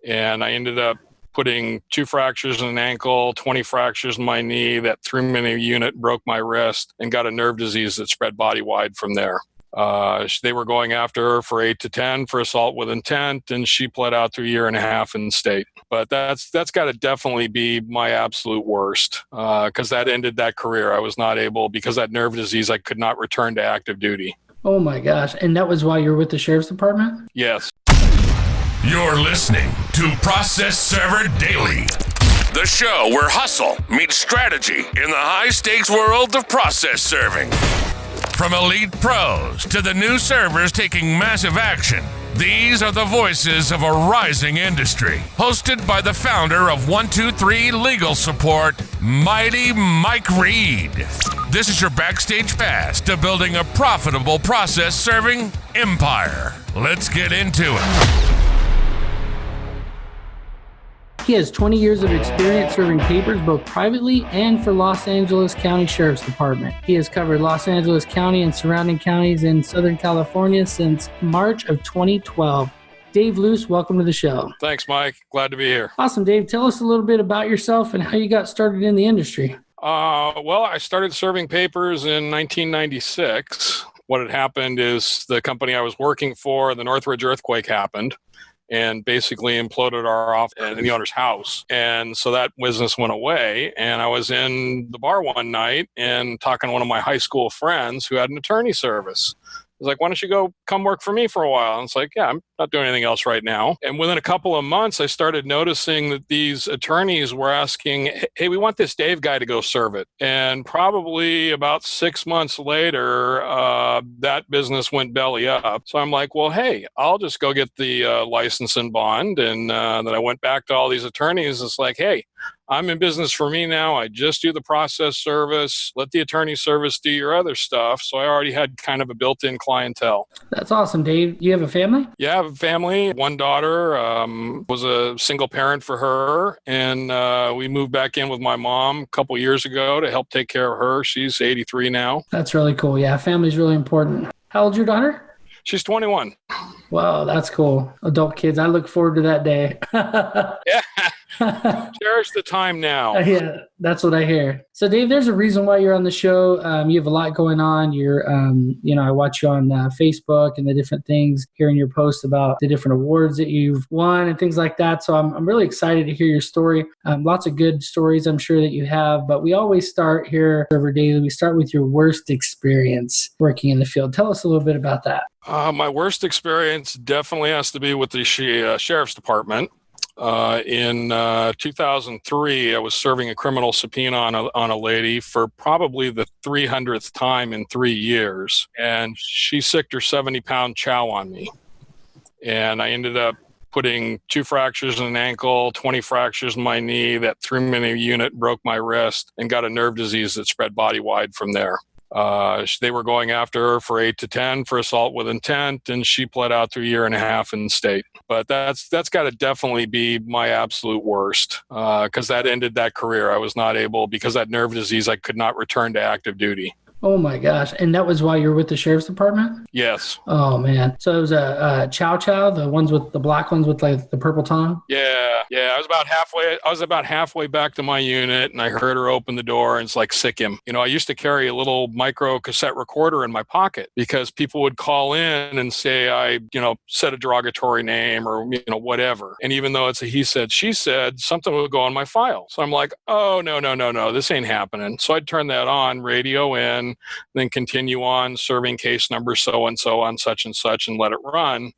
And I ended up putting 2 fractures in an ankle, 20 fractures in my knee. That threw me in a unit, broke my wrist, and got a nerve disease that spread body-wide from there. They were going after her for 8 to 10 for assault with intent, and she pled out to a year and a half in state. But that's got to definitely be my absolute worst, because that ended that career. I was not able, because of that nerve disease, I could not return to active duty. Oh my gosh. And that was while you were with the sheriff's department? Yes. You're listening to Process Server Daily, the show where hustle meets strategy in the high-stakes world of process serving. From elite pros to the new servers taking massive action, these are the voices of a rising industry. Hosted by the founder of 123 Legal Support, Mighty Mike Reid. This is your backstage pass to building a profitable process serving empire. Let's get into it. He has 20 years of experience serving papers both privately and for Los Angeles County Sheriff's Department. He has covered Los Angeles County and surrounding counties in Southern California since March of 2012. Dave Luce, welcome to the show. Thanks, Mike. Glad to be here. Awesome, Dave. Tell us a little bit about yourself and how you got started in the industry. Well, I started serving papers in 1996. What had happened is the company I was working for, the Northridge earthquake happened, and basically imploded our office in the owner's house. And so that business went away. And I was in the bar one night and talking to one of my high school friends who had an attorney service. He was like, why don't you come work for me for a while? And it's like, yeah, I'm not doing anything else right now. And within a couple of months, I started noticing that these attorneys were asking, hey, we want this Dave guy to go serve it. And probably about 6 months later, that business went belly up. So I'm like, well, hey, I'll just go get the license and bond. And then I went back to all these attorneys. It's like, hey, I'm in business for me now. I just do the process service. Let the attorney service do your other stuff. So I already had kind of a built-in clientele. That's awesome, Dave. You have a family? Yeah, I have a family. One daughter, was a single parent for her. And we moved back in with my mom a couple years ago to help take care of her. She's 83 now. That's really cool. Yeah, family's really important. How old's your daughter? She's 21. Wow, that's cool. Adult kids. I look forward to that day. Yeah. Cherish the time now. Yeah, that's what I hear. So, Dave, there's a reason why you're on the show. You have a lot going on. You're, I watch you on Facebook and the different things, hearing your posts about the different awards that you've won and things like that. So I'm really excited to hear your story. Lots of good stories I'm sure that you have, but we always start here over Daily. We start with your worst experience working in the field. Tell us a little bit about that. My worst experience definitely has to be with the sheriff's department. In 2003, I was serving a criminal subpoena on a lady for probably the 300th time in 3 years. And she sicked her 70-pound chow on me. And I ended up putting 2 fractures in an ankle, 20 fractures in my knee. That threw me in a unit, broke my wrist, and got a nerve disease that spread body-wide from there. They were going after her for 8 to 10 for assault with intent, and she pled out to a year and a half in state. But that's got to definitely be my absolute worst, because that ended that career. I was not able, because of that nerve disease, I could not return to active duty. Oh my gosh. And that was while you were with the sheriff's department? Yes. Oh man. So it was a chow chow, the ones with the black ones with like the purple tongue? Yeah. I was about halfway back to my unit, and I heard her open the door, and it's like, sick him. I used to carry a little micro cassette recorder in my pocket because people would call in and say I, said a derogatory name or, whatever. And even though it's a he said, she said, something would go on my file. So I'm like, oh, no, this ain't happening. So I'd turn that on, radio in, then continue on serving case number so-and-so on such and such and let it run.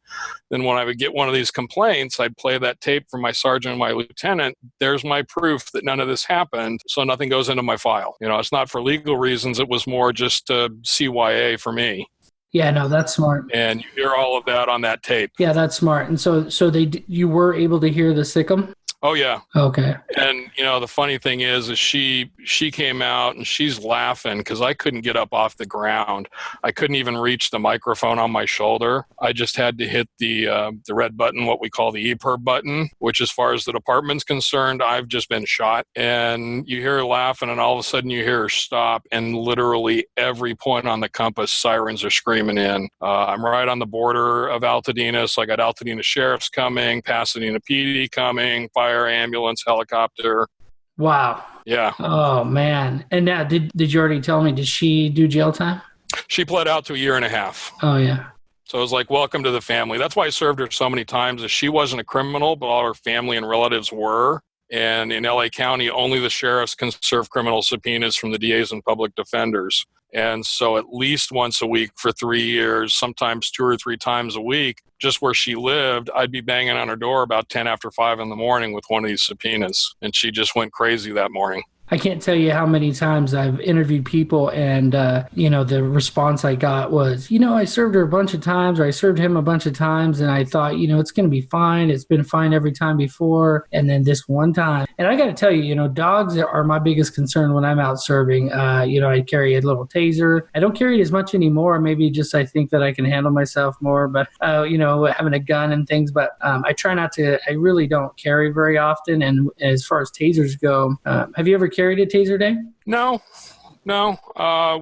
Then when I would get one of these complaints, I'd play that tape from my sergeant and my lieutenant. There's my proof that none of this happened, so nothing goes into my file. It's not for legal reasons. It was more just CYA for me. Yeah, no, that's smart. And you hear all of that on that tape. Yeah, that's smart. And so you were able to hear the sick 'em? Oh yeah. Okay. And the funny thing is she came out and she's laughing because I couldn't get up off the ground. I couldn't even reach the microphone on my shoulder. I just had to hit the red button, what we call the EPIRB button, which as far as the department's concerned, I've just been shot. And you hear her laughing, and all of a sudden you hear her stop, and literally every point on the compass, sirens are screaming in. I'm right on the border of Altadena, so I got Altadena Sheriff's coming, Pasadena PD coming, fire, ambulance, helicopter. Wow. Yeah. Oh man. And now, did you already tell me? Did she do jail time? She pled out to 1.5 years. Oh yeah. So it was like, welcome to the family. That's why I served her so many times. Is she wasn't a criminal, but all her family and relatives were. And in LA County, only the sheriffs can serve criminal subpoenas from the DAs and public defenders. And so at least once a week for 3 years, sometimes 2 or 3 times a week, just where she lived, I'd be banging on her door about 10 after 5 in the morning with one of these subpoenas. And she just went crazy that morning. I can't tell you how many times I've interviewed people and, the response I got was, I served her a bunch of times, or I served him a bunch of times, and I thought, it's going to be fine. It's been fine every time before. And then this one time. And I got to tell you, dogs are my biggest concern when I'm out serving. I carry a little taser. I don't carry it as much anymore. Maybe just I think that I can handle myself more, but, having a gun and things. But I try not to, I really don't carry very often. And as far as tasers go, have you ever carried a taser, Dave? No.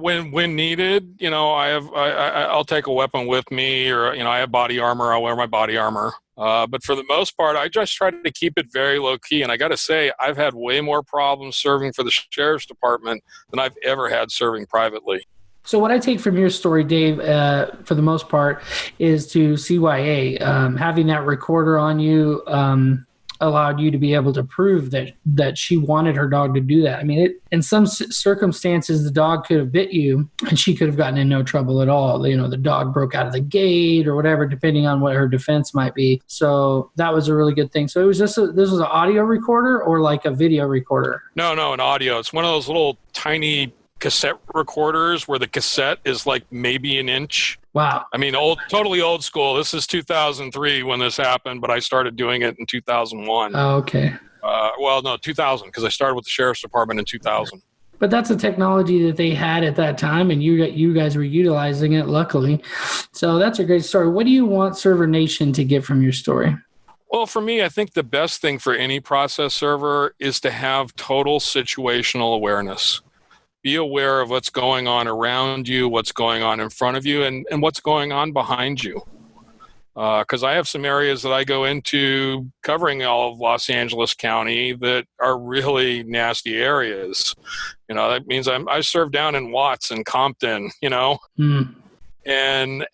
When needed, I'll take a weapon with me, or I have body armor. I'll wear my body armor. But for the most part, I just try to keep it very low key. And I got to say, I've had way more problems serving for the sheriff's department than I've ever had serving privately. So what I take from your story, Dave, for the most part, is to CYA. Having that recorder on you allowed you to be able to prove that she wanted her dog to do that. I mean, in some circumstances, the dog could have bit you and she could have gotten in no trouble at all. The dog broke out of the gate or whatever, depending on what her defense might be. So that was a really good thing. So it was this was an audio recorder or like a video recorder? No, an audio. It's one of those little tiny cassette recorders where the cassette is like maybe an inch. Wow. I mean, totally old school. This is 2003 when this happened, but I started doing it in 2001. Oh, okay. 2000, because I started with the sheriff's department in 2000. But that's a technology that they had at that time, and you guys were utilizing it, luckily. So that's a great story. What do you want Server Nation to get from your story? Well, for me, I think the best thing for any process server is to have total situational awareness. Be aware of what's going on around you, what's going on in front of you, and what's going on behind you. Because I have some areas that I go into covering all of Los Angeles County that are really nasty areas. That means I serve down in Watts and Compton, and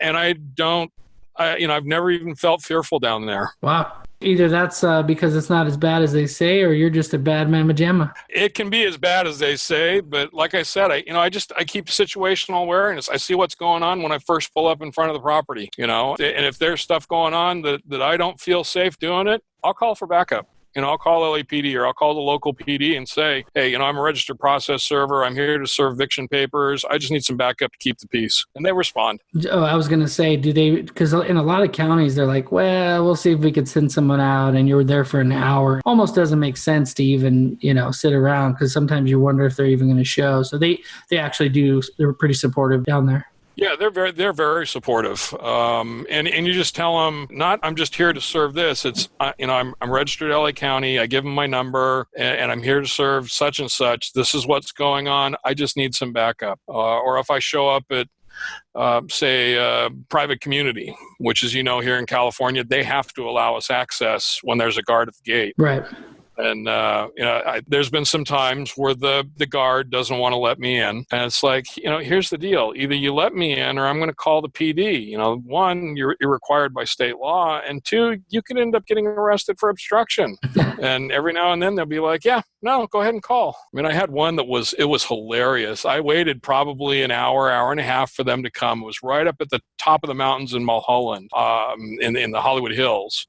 I've never even felt fearful down there. Wow. Either that's because it's not as bad as they say, or you're just a bad mamma jamma. It can be as bad as they say, but like I said, I keep situational awareness. I see what's going on when I first pull up in front of the property, and if there's stuff going on that I don't feel safe doing it, I'll call for backup. I'll call LAPD or I'll call the local PD and say, hey, I'm a registered process server. I'm here to serve eviction papers. I just need some backup to keep the peace. And they respond. Oh, I was going to say, because in a lot of counties, they're like, well, we'll see if we could send someone out and you're there for an hour. Almost doesn't make sense to even, sit around because sometimes you wonder if they're even going to show. So they actually do. They're pretty supportive down there. Yeah, they're very supportive, and you just tell them, not I'm just here to serve this. It's I'm registered LA County. I give them my number, and I'm here to serve such and such. This is what's going on. I just need some backup. Or if I show up at private community, which is here in California, they have to allow us access when there's a guard at the gate. Right. And, there's been some times where the guard doesn't want to let me in. And it's like, here's the deal. Either you let me in or I'm going to call the PD. One, you're required by state law. And two, you could end up getting arrested for obstruction. And every now and then they'll be like, yeah, no, go ahead and call. I mean, I had one it was hilarious. I waited probably an hour and a half for them to come. It was right up at the top of the mountains in Mulholland, in the Hollywood Hills.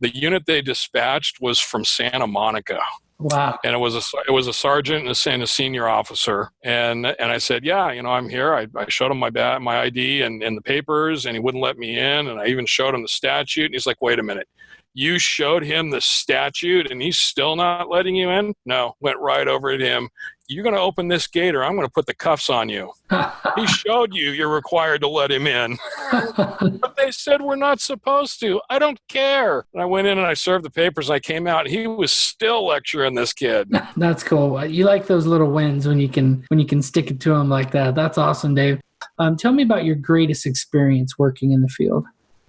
The unit they dispatched was from Santa Monica. Wow. And it was a sergeant and a senior officer. And I said, yeah, I'm here. I showed him my ID and the papers, and he wouldn't let me in. And I even showed him the statute. And he's like, wait a minute. You showed him the statute and he's still not letting you in? No, went right over at him. You're going to open this gate or I'm going to put the cuffs on you. He showed you you're required to let him in. But they said we're not supposed to. I don't care. And I went in and I served the papers. I came out. He was still lecturing this kid. That's cool. You like those little wins when you can stick it to them like that. That's awesome, Dave. Tell me about your greatest experience working in the field.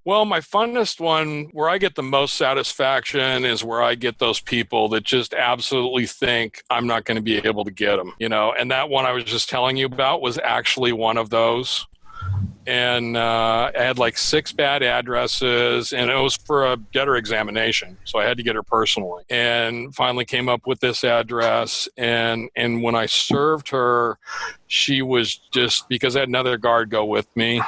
Well, my funnest one, where I get the most satisfaction, is where I get those people that just absolutely think I'm not going to be able to get them, and that one I was just telling you about was actually one of those. And I had like 6 bad addresses, and it was for a debtor examination. So I had to get her personally, and finally came up with this address. And when I served her, she was just, because I had another guard go with me,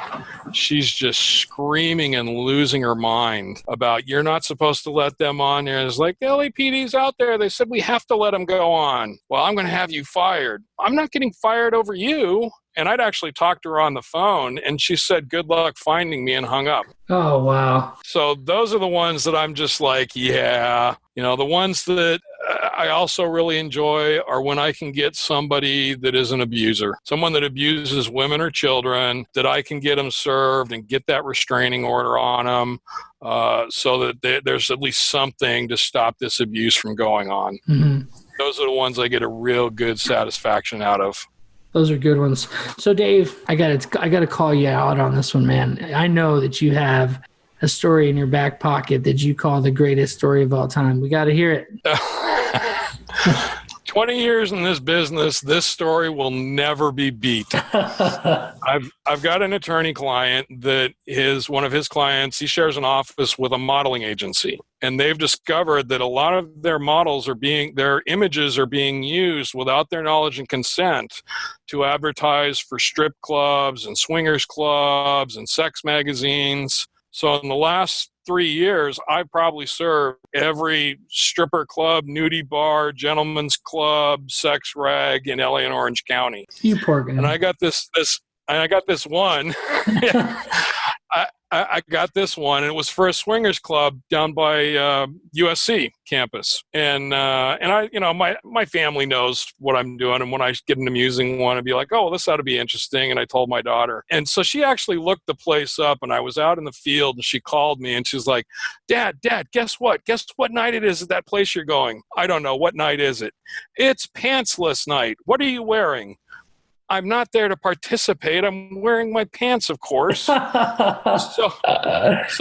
she's just screaming and losing her mind about, you're not supposed to let them on there. It's like, the LAPD's out there. They said we have to let them go on. Well, I'm going to have you fired. I'm not getting fired over you. And I'd actually talked to her on the phone, and she said, good luck finding me, and hung up. Oh, wow. So those are the ones that I'm just like, yeah. The ones that I also really enjoy are when I can get somebody that is an abuser, someone that abuses women or children, that I can get them served and get that restraining order on them so that there's at least something to stop this abuse from going on. Mm-hmm. Those are the ones I get a real good satisfaction out of. Those are good ones. So, Dave, I got to call you out on this one, man. I know that you have a story in your back pocket that you call the greatest story of all time. We got to hear it. 20 years in this business, this story will never be beat. I've got an attorney client that one of his clients, he shares an office with a modeling agency. And they've discovered that a lot of their their images are being used without their knowledge and consent to advertise for strip clubs and swingers clubs and sex magazines. So in the last 3 years, I've probably served every stripper club, nudie bar, gentleman's club, sex rag in LA and Orange County. You poor guy. And I got this one. I got this one, and it was for a swingers club down by USC campus. And I, my family knows what I'm doing. And when I get an amusing one, I'd be like, oh, well, this ought to be interesting. And I told my daughter. And so she actually looked the place up, and I was out in the field, and she called me, and she's like, Dad, guess what? Guess what night it is at that place you're going? I don't know. What night is it? It's pantsless night. What are you wearing? I'm not there to participate. I'm wearing my pants, of course. So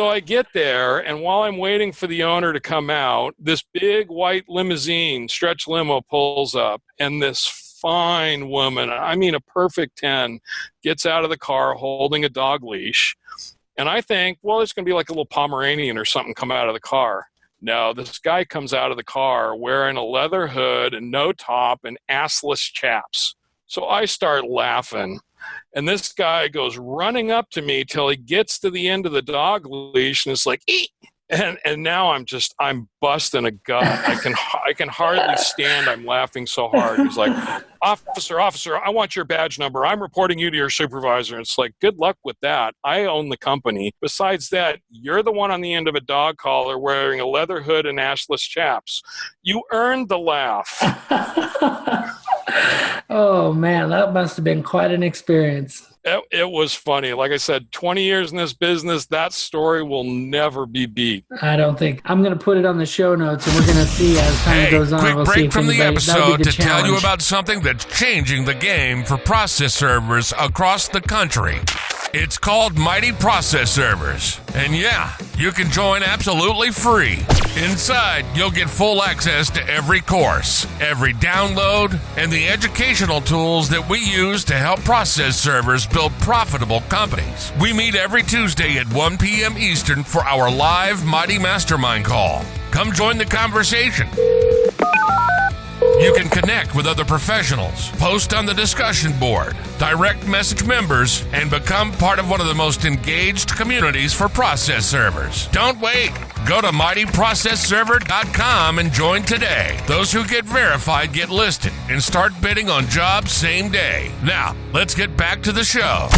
I get there, and while I'm waiting for the owner to come out, this big white limousine, stretch limo, pulls up, and this fine woman, I mean a perfect 10, gets out of the car holding a dog leash. And I think, well, it's going to be like a little Pomeranian or something come out of the car. No, this guy comes out of the car wearing a leather hood and no top and assless chaps. So I start laughing, and this guy goes running up to me till he gets to the end of the dog leash, and it's like, eek! And now I'm busting a gut. I can hardly stand. I'm laughing so hard. He's like, officer, I want your badge number. I'm reporting you to your supervisor. It's like, good luck with that. I own the company. Besides that, you're the one on the end of a dog collar wearing a leather hood and ashless chaps. You earned the laugh. Oh, man, that must have been quite an experience. It was funny. Like I said, 20 years in this business, that story will never be beat. I don't think. I'm going to put it on the show notes, and we're going to see as time goes on. Quick break from the episode to tell you about something that's changing the game for process servers across the country. It's called Mighty Process Servers. And yeah, you can join absolutely free. Inside, you'll get full access to every course, every download, and the educational tools that we use to help process servers build profitable companies. We meet every Tuesday at 1 p.m. Eastern for our live Mighty Mastermind call. Come join the conversation. You can connect with other professionals, post on the discussion board, direct message members, and become part of one of the most engaged communities for process servers. Don't wait. Go to mightyprocessserver.com and join today. Those who get verified get listed and start bidding on jobs same day. Now, let's get back to the show.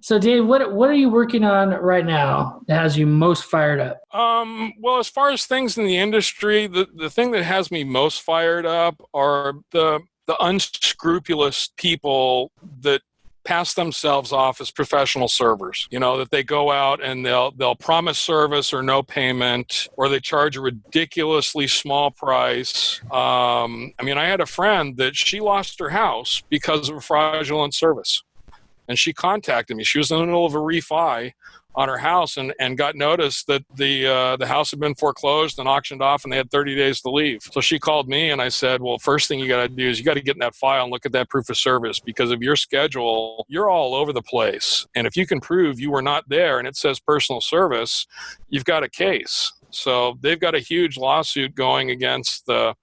So Dave, what are you working on right now that has you most fired up? Well, as far as things in the industry, the thing that has me most fired up are the unscrupulous people that pass themselves off as professional servers. That they go out and they'll promise service or no payment, or they charge a ridiculously small price. I had a friend that she lost her house because of a fraudulent service. And she contacted me. She was in the middle of a refi on her house and got notice that the house had been foreclosed and auctioned off, and they had 30 days to leave. So she called me, and I said, well, first thing you got to do is you got to get in that file and look at that proof of service, because of your schedule, you're all over the place. And if you can prove you were not there and it says personal service, you've got a case. So they've got a huge lawsuit going against the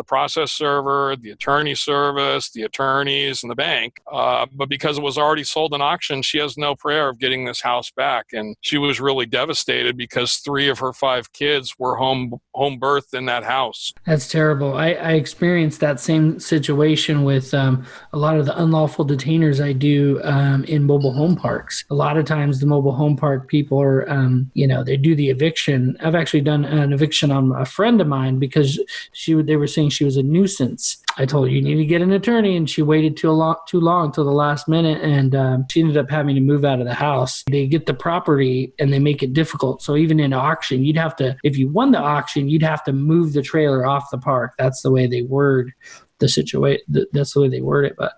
process server, the attorney service, the attorneys, and the bank. But because it was already sold in auction, she has no prayer of getting this house back. And she was really devastated because 3 of her 5 kids were home birthed in that house. That's terrible. I experienced that same situation with a lot of the unlawful detainers I do in mobile home parks. A lot of times the mobile home park people are, they do the eviction. I've actually done an eviction on a friend of mine because they were saying she was a nuisance. I told her, you need to get an attorney, and she waited too long till the last minute, and she ended up having to move out of the house. They get the property and they make it difficult. So even in auction, you'd have to, if you won the auction, you'd have to move the trailer off the park. That's the way they word the situation. That's the way they word it. But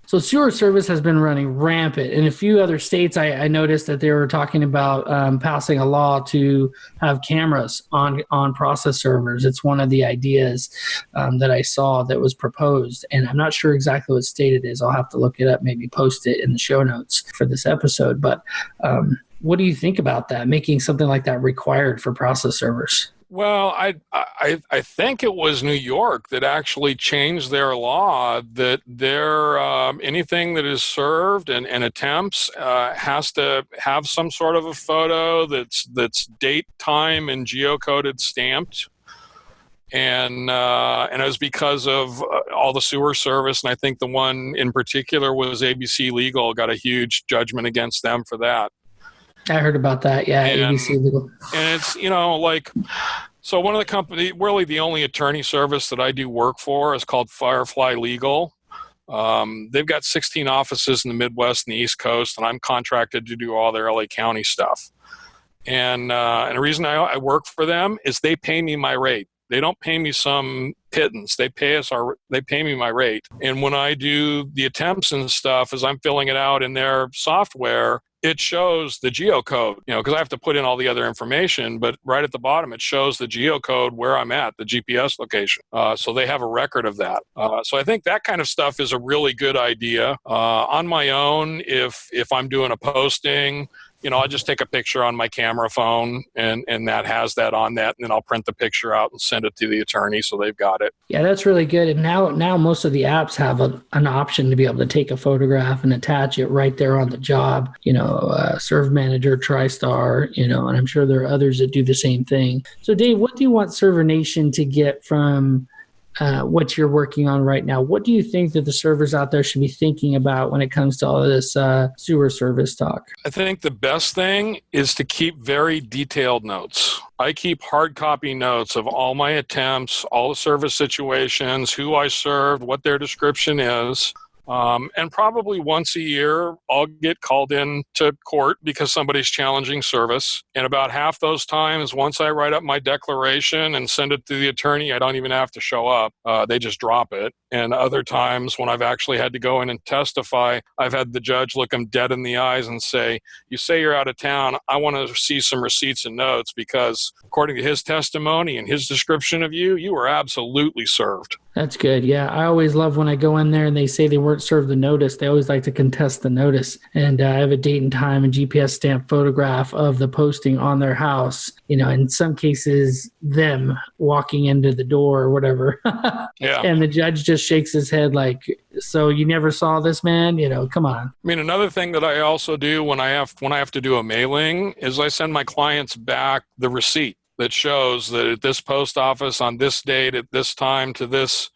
so sewer service has been running rampant. In a few other states, I noticed that they were talking about passing a law to have cameras on process servers. It's one of the ideas that I saw that was proposed. And I'm not sure exactly what state it is. I'll have to look it up, maybe post it in the show notes for this episode. But what do you think about that, making something like that required for process servers? Well, I think it was New York that actually changed their law that anything that is served and attempts has to have some sort of a photo that's date, time, and geocoded stamped. And it was because of all the sewer service, and I think the one in particular was ABC Legal got a huge judgment against them for that. I heard about that. Yeah, ABC Legal. And it's, so one of the company, really the only attorney service that I do work for is called Firefly Legal. They've got 16 offices in the Midwest and the East Coast, and I'm contracted to do all their LA County stuff. And the reason I work for them is they pay me my rate. They don't pay me some pittance. They pay me my rate. And when I do the attempts and stuff, as I'm filling it out in their software, it shows the geocode, because I have to put in all the other information, but right at the bottom, it shows the geocode where I'm at, the GPS location. So they have a record of that. So I think that kind of stuff is a really good idea. On my own, if I'm doing a posting, I just take a picture on my camera phone and that has that on that. And then I'll print the picture out and send it to the attorney so they've got it. Yeah, that's really good. And now most of the apps have an option to be able to take a photograph and attach it right there on the job. Serve Manager, TriStar, and I'm sure there are others that do the same thing. So Dave, what do you want Server Nation to get from what you're working on right now? What do you think that the servers out there should be thinking about when it comes to all of this sewer service talk? I think the best thing is to keep very detailed notes. I keep hard copy notes of all my attempts, all the service situations, who I served, what their description is. And probably once a year, I'll get called in to court because somebody's challenging service. And about half those times, once I write up my declaration and send it to the attorney, I don't even have to show up. They just drop it. And other times when I've actually had to go in and testify, I've had the judge look them dead in the eyes and say, you say you're out of town. I want to see some receipts and notes because according to his testimony and his description of you, you were absolutely served. That's good. Yeah, I always love when I go in there and they say they weren't served the notice. They always like to contest the notice. And I have a date and time and GPS stamp photograph of the posting on their house. In some cases, them walking into the door or whatever. Yeah. And the judge just shakes his head like, so you never saw this, man? Come on. I mean, another thing that I also do when I have to do a mailing is I send my clients back the receipt that shows that at this post office on this date at this time to this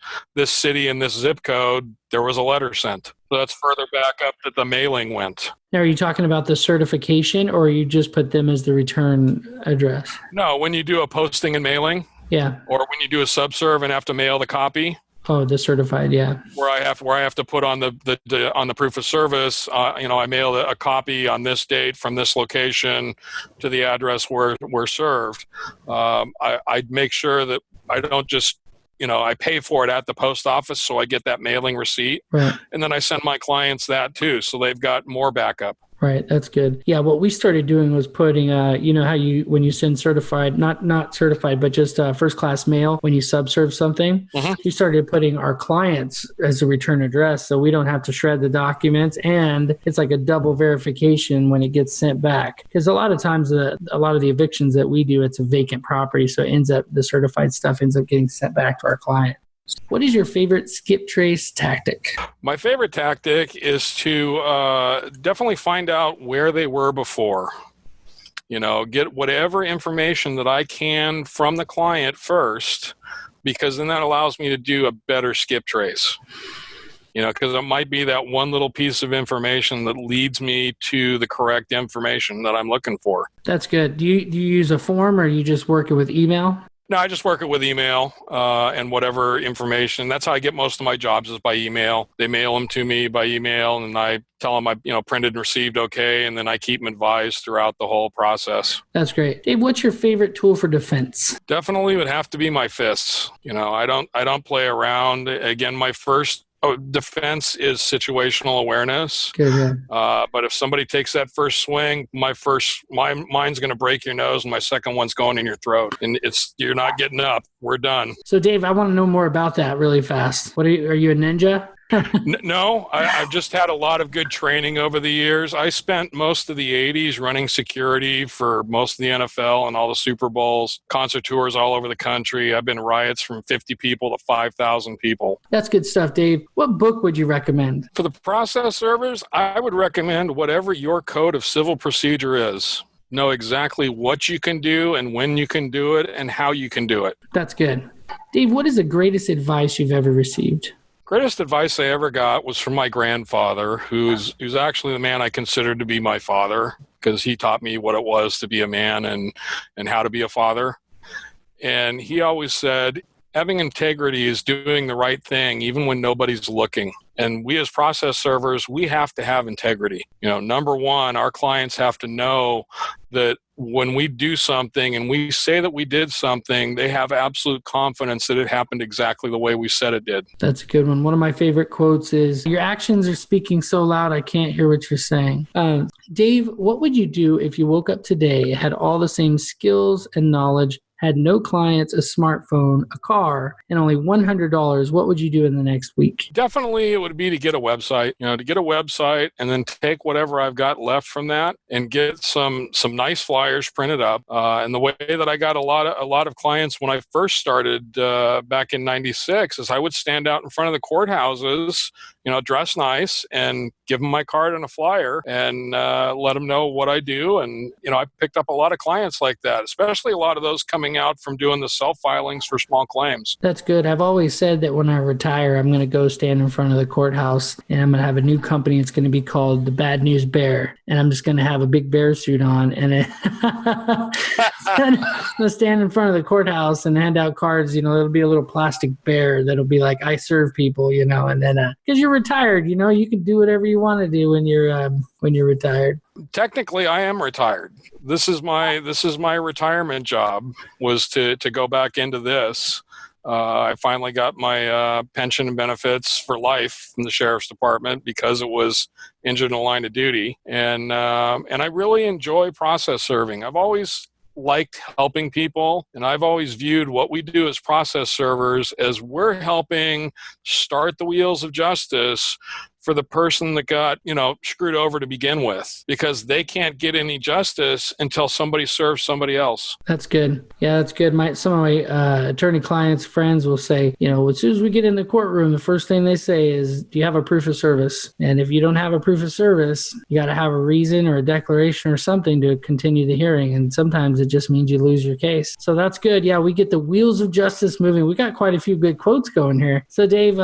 city and this zip code, there was a letter sent. So that's further back up that the mailing went. Now, are you talking about the certification, or you just put them as the return address? No, when you do a posting and mailing, Yeah. or when you do a subserve and have to mail the copy. Oh, the certified, yeah. Where I have to put on the proof of service. I mail a copy on this date from this location to the address where we're served. I make sure that I don't just, I pay for it at the post office, so I get that mailing receipt, right. And then I send my clients that too, so they've got more backup. Right, that's good. Yeah, what we started doing was putting, how when you send certified, not certified, but just first class mail, when you subserve something, we started putting our clients as a return address, so we don't have to shred the documents, and it's like a double verification when it gets sent back. Because a lot of times, a lot of the evictions that we do, it's a vacant property, so the certified stuff ends up getting sent back to our client. What is your favorite skip trace tactic? My favorite tactic is to definitely find out where they were before. Get whatever information that I can from the client first, because then that allows me to do a better skip trace. Because it might be that one little piece of information that leads me to the correct information that I'm looking for. That's good. Do you use a form, or you just work it with email? No, I just work it with email and whatever information. That's how I get most of my jobs, is by email. They mail them to me by email, and I tell them I printed and received okay, and then I keep them advised throughout the whole process. That's great. Dave, what's your favorite tool for defense? Definitely would have to be my fists. I don't play around. Again, my first defense is situational awareness. Good, yeah. But if somebody takes that first swing, mine's going to break your nose, and my second one's going in your throat, and you're not getting up. We're done. So, Dave, I want to know more about that really fast. Are you a ninja? No, I've just had a lot of good training over the years. I spent most of the 80s running security for most of the NFL and all the Super Bowls, concert tours all over the country. I've been riots from 50 people to 5,000 people. That's good stuff, Dave. What book would you recommend? For the process servers, I would recommend whatever your code of civil procedure is. Know exactly what you can do and when you can do it and how you can do it. That's good. Dave, what is the greatest advice you've ever received? Greatest advice I ever got was from my grandfather, who's actually the man I considered to be my father, because he taught me what it was to be a man and how to be a father. And he always said, having integrity is doing the right thing even when nobody's looking. And we as process servers, we have to have integrity. Number one, our clients have to know that when we do something and we say that we did something, they have absolute confidence that it happened exactly the way we said it did. That's a good one. One of my favorite quotes is, your actions are speaking so loud, I can't hear what you're saying. Dave, what would you do if you woke up today, had all the same skills and knowledge, had no clients, a smartphone, a car, and only $100, what would you do in the next week? Definitely it would be to get a website, and then take whatever I've got left from that and get some nice flyers printed up. And the way that I got a lot of clients when I first started back in 96 is I would stand out in front of the courthouses, dress nice, and give them my card and a flyer and let them know what I do. And, I picked up a lot of clients like that, especially a lot of those coming out from doing the self-filings for small claims. That's good. I've always said that when I retire, I'm going to go stand in front of the courthouse, and I'm going to have a new company. It's going to be called the Bad News Bear, and I'm just going to have a big bear suit on, and I'm going to stand in front of the courthouse and hand out cards. It'll be a little plastic bear that'll be like, I serve people, and then because you're retired, you can do whatever you want to do when you're retired. Technically, I am retired. This is my retirement job, was to go back into this. I finally got my pension and benefits for life from the sheriff's department because it was injured in the line of duty, and I really enjoy process serving. I've always liked helping people, and I've always viewed what we do as process servers as we're helping start the wheels of justice for the person that got, screwed over to begin with, because they can't get any justice until somebody serves somebody else. That's good. Yeah, that's good. Some of my attorney clients, friends will say, as soon as we get in the courtroom, the first thing they say is, do you have a proof of service? And if you don't have a proof of service, you got to have a reason or a declaration or something to continue the hearing. And sometimes it just means you lose your case. So that's good. Yeah, we get the wheels of justice moving. We got quite a few good quotes going here. So Dave,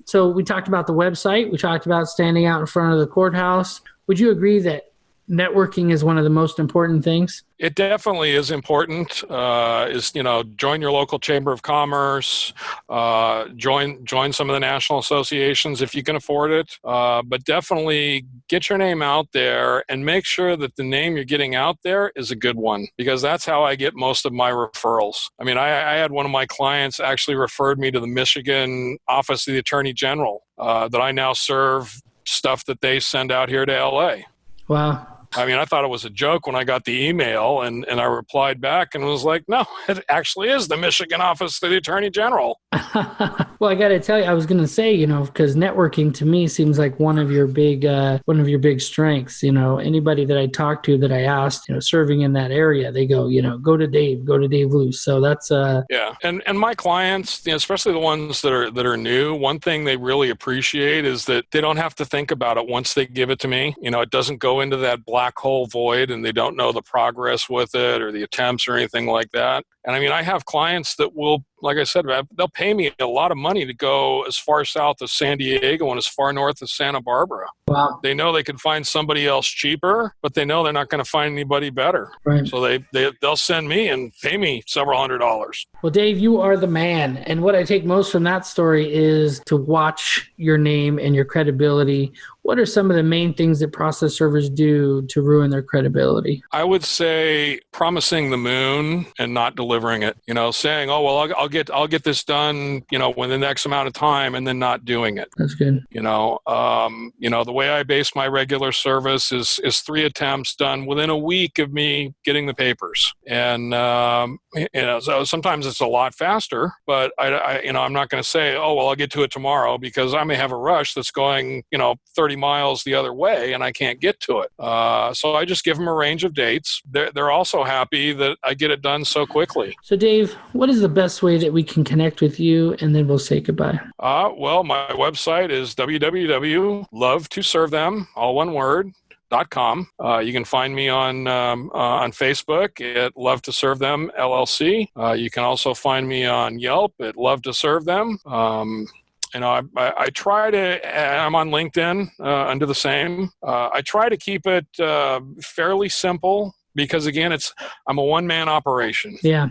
so we talked about the website. We talked talked about standing out in front of the courthouse. Would you agree that networking is one of the most important things? It definitely is important. Join your local chamber of commerce, join some of the national associations if you can afford it. But definitely get your name out there and make sure that the name you're getting out there is a good one, because that's how I get most of my referrals. I mean, I had one of my clients actually referred me to the Michigan Office of the Attorney General that I now serve stuff that they send out here to LA. Wow. I mean, I thought it was a joke when I got the email, and I replied back and was like, no, it actually is the Michigan Office of the Attorney General. Well, I got to tell you, I was going to say, because networking to me seems like one of your big strengths. Anybody that I talked to that I asked, serving in that area, they go, go to Dave Luce. So that's yeah. And my clients, especially the ones that are new, one thing they really appreciate is that they don't have to think about it once they give it to me. It doesn't go into that black hole void, and they don't know the progress with it or the attempts or anything like that. And I mean, I have clients that will, like I said, they'll pay me a lot of money to go as far south as San Diego and as far north as Santa Barbara. Wow. They know they can find somebody else cheaper, but they know they're not going to find anybody better. Right. So they'll send me and pay me several $100s. Well, Dave, you are the man. And what I take most from that story is to watch your name and your credibility. What are some of the main things that process servers do to ruin their credibility? I would say promising the moon and not delivering it. Saying, "Oh well, I'll get this done, within X amount of time," and then not doing it. That's good. The way I base my regular service is 3 attempts done within a week of me getting the papers. And so sometimes it's a lot faster, but I'm not going to say, "Oh well, I'll get to it tomorrow," because I may have a rush that's going 30 miles the other way and I can't get to it. So I just give them a range of dates. They're also happy that I get it done so quickly. So Dave, what is the best way that we can connect with you, and then we'll say goodbye? Well, my website is www.lovetoservethem, all one word, .com. You can find me on Facebook at Love to Serve Them LLC. You can also find me on Yelp at Love to Serve Them. I try to, I'm on LinkedIn under the same. I try to keep it fairly simple because, again, I'm a one-man operation. Yeah.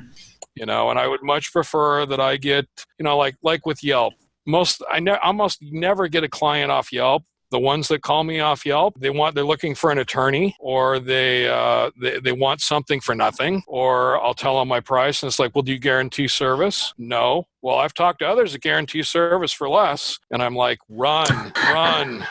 And I would much prefer that I get, like with Yelp. I almost never get a client off Yelp. The ones that call me off Yelp, they're looking for an attorney, or they want something for nothing, or I'll tell them my price, and it's like, well, do you guarantee service? No. Well, I've talked to others that guarantee service for less, and I'm like, run.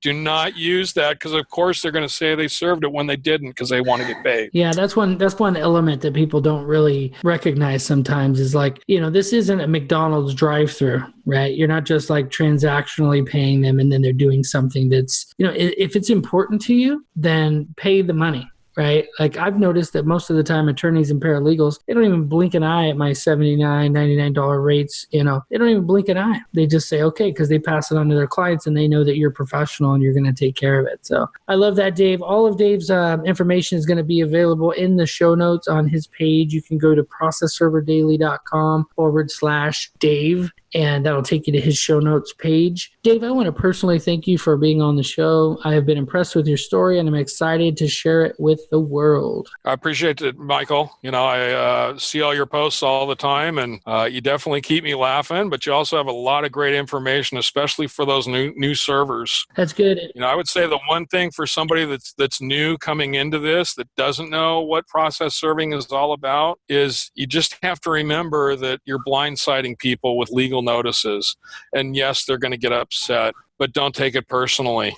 Do not use that, because of course they're going to say they served it when they didn't, because they want to get paid. Yeah, that's one element that people don't really recognize sometimes is like, this isn't a McDonald's drive-through, right? You're not just like transactionally paying them and then they're doing something that's, if it's important to you, then pay the money. Right? Like I've noticed that most of the time attorneys and paralegals, they don't even blink an eye at my $79, $99 rates. They don't even blink an eye. They just say, okay, because they pass it on to their clients and they know that you're professional and you're going to take care of it. So I love that, Dave. All of Dave's information is going to be available in the show notes on his page. You can go to processserverdaily.com/Dave. And that'll take you to his show notes page. Dave, I want to personally thank you for being on the show. I have been impressed with your story, and I'm excited to share it with the world. I appreciate it, Michael. I see all your posts all the time, and you definitely keep me laughing, but you also have a lot of great information, especially for those new servers. That's good. I would say the one thing for somebody that's new coming into this, that doesn't know what process serving is all about, is you just have to remember that you're blindsiding people with legal notices. And yes, they're going to get upset, but don't take it personally.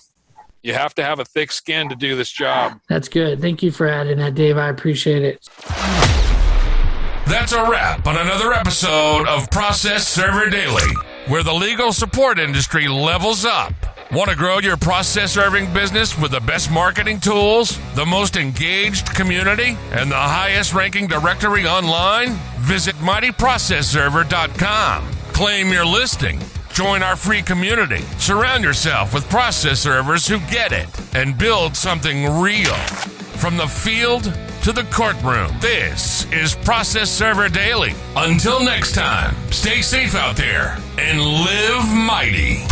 You have to have a thick skin to do this job. That's good. Thank you for adding that, Dave. I appreciate it. That's a wrap on another episode of Process Server Daily, where the legal support industry levels up. Want to grow your process serving business with the best marketing tools, the most engaged community, and the highest ranking directory online? Visit mightyprocessserver.com. Claim your listing. Join our free community. Surround yourself with process servers who get it and build something real. From the field to the courtroom, this is Process Server Daily. Until next time, stay safe out there and live mighty.